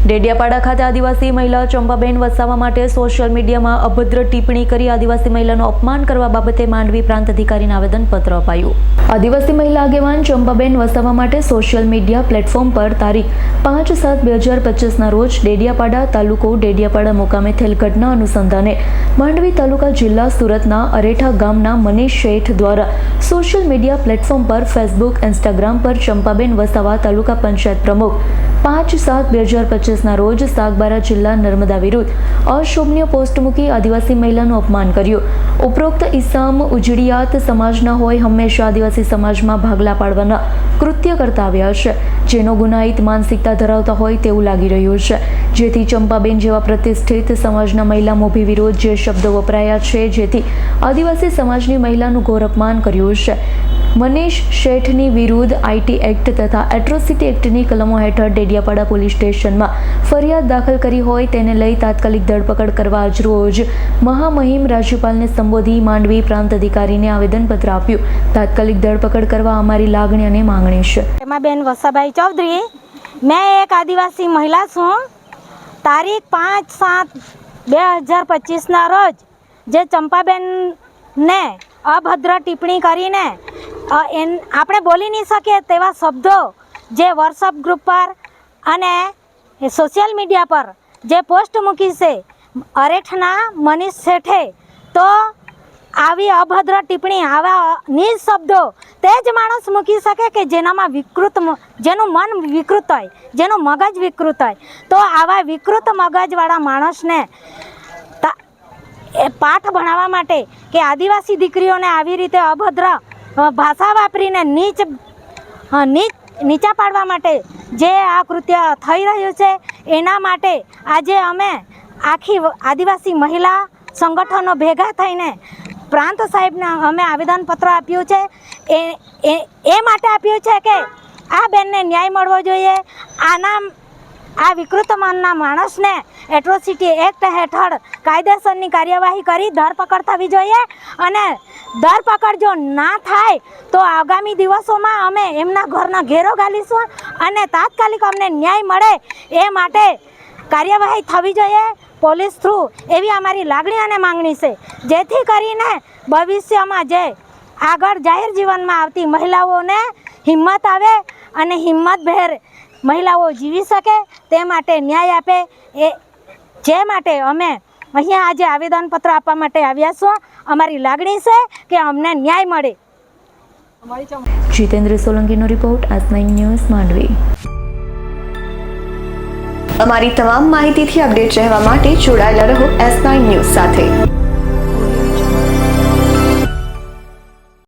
ડેડિયાપાડા ખાતે આદિવાસી મહિલા ચંપાબેન વસાવા માટે સોશિયલ મીડિયામાં અભદ્ર ટિપ્પણી કરી આદિવાસી મહિલાનું અપમાન કરવા બાબતે માંડવી પ્રાંત અધિકારીને આવેદનપત્ર અપાયું। આદિવાસી મહિલા આગેવાન ચંપાબેન વસાવા માટે સોશિયલ મીડિયા પ્લેટફોર્મ પર તારીખ 5/7/2025ના રોજ ડેડિયાપાડા તાલુકો ડેડિયાપાડા મુકામે થયેલ ઘટના અનુસંધાને માંડવી તાલુકા જિલ્લા સુરતના અરેઠા ગામના મનીષ શેઠ દ્વારા સોશિયલ મીડિયા પ્લેટફોર્મ પર ફેસબુક ઇન્સ્ટાગ્રામ પર ચંપાબેન વસાવા તાલુકા પંચાયત પ્રમુખ 5/7/2025ના રોજ સાગબારા જિલ્લા નર્મદા વિરુદ્ધ અશોભનીય પોસ્ટ મૂકી આદિવાસી મહિલાનું અપમાન કર્યું। ઉપરોક્ત ઇસમ ઉજળિયાત સમાજના હોય હંમેશા આદિવાસી સમાજમાં ભાગલા પાડવાના કૃત્ય કરતા આવ્યા છે, જેનો ગુનાહિત માનસિકતા ધરાવતા હોય તેવું લાગી રહ્યું છે, જેથી ચંપાબેન જેવા પ્રતિષ્ઠિત સમાજના મહિલા મોભી વિરોધ જે શબ્દો વપરાયા છે, જેથી આદિવાસી સમાજની મહિલાનું ઘોર અપમાન કર્યું છે। મનીષ શેઠની વિરુદ્ધ આઈટી એક્ટ તથા એટ્રોસિટી એક્ટની કલમો હેઠળ ડેડિયાપાડા પોલીસ સ્ટેશનમાં ફરિયાદ દાખલ કરી હોય તેને લઈ તાત્કાલિક ધરપકડ કરવા આજરોજ મહામહિમ રાજ્યપાલને સંબોધી માંડવી પ્રાંત અધિકારીને આવેદનપત્ર આપ્યું। તાત્કાલિક ધરપકડ કરવા અમારી લાગણી અને માંગણી છે। ચંપાબેન વસાભાઈ ચૌધરી, मैं एक आदिवासी महिला छूँ। तारीख 5/7/2025ના રોજ જે ચંપાબેન ને અભદ્ર ટિપ્પણી કરીને આપણે બોલી નહીં શકીએ તેવા શબ્દો જે વોટ્સઅપ ગ્રુપ પર અને સોશિયલ મીડિયા પર જે પોસ્ટ મૂકી છે અરેઠના મનીષ શેઠે, તો આવી અભદ્ર ટિપ્પણી આવા નીચ શબ્દો તે જ માણસ મૂકી શકે કે જેનામાં જેનું મન વિકૃત હોય, જેનું મગજ વિકૃત હોય, તો આવા વિકૃત મગજવાળા માણસને પાઠ ભણાવવા માટે કે આદિવાસી દીકરીઓને આવી રીતે અભદ્ર ભાષા વાપરીને નીચા પાડવા માટે જે આ કૃત્ય થઈ રહ્યું છે, એના માટે આજે અમે આખી આદિવાસી મહિલા સંગઠનો ભેગા થઈને પ્રાંત સાહેબને અમે આવેદનપત્ર આપ્યું છે। એ માટે આપ્યું છે કે આ બેનને ન્યાય મળવો જોઈએ। આ વિકૃત મનના માણસને એટ્રોસિટી એક્ટ હેઠળ કાયદેસરની કાર્યવાહી કરી ધરપકડ થવી જોઈએ, અને ધરપકડ જો ના થાય તો આગામી દિવસોમાં અમે એમના ઘરના ઘેરો ગાલીશું અને તાત્કાલિક અમને ન્યાય મળે એ માટે કાર્યવાહી થવી જોઈએ પોલીસ થ્રુ, એવી અમારી લાગણી અને માંગણી છે, જેથી કરીને ભવિષ્યમાં જે આગળ જાહેર જીવનમાં આવતી મહિલાઓને હિંમત આવે અને હિંમતભેર મહિલાઓ જીવી શકે તે માટે ન્યાય આપે, જે માટે અમે અહીંયા આજે આવેદનપત્ર આપવા માટે આવ્યા છીએ। અમારી લાગણી છે કે અમને ન્યાય મળે। જીતેન્દ્ર સોલંકીનો રિપોર્ટ S9 ન્યૂઝ માંડવી। અમારી તમામ માહિતીથી અપડેટ રહેવા માટે જોડાયેલા રહો S9 ન્યૂઝ સાથે।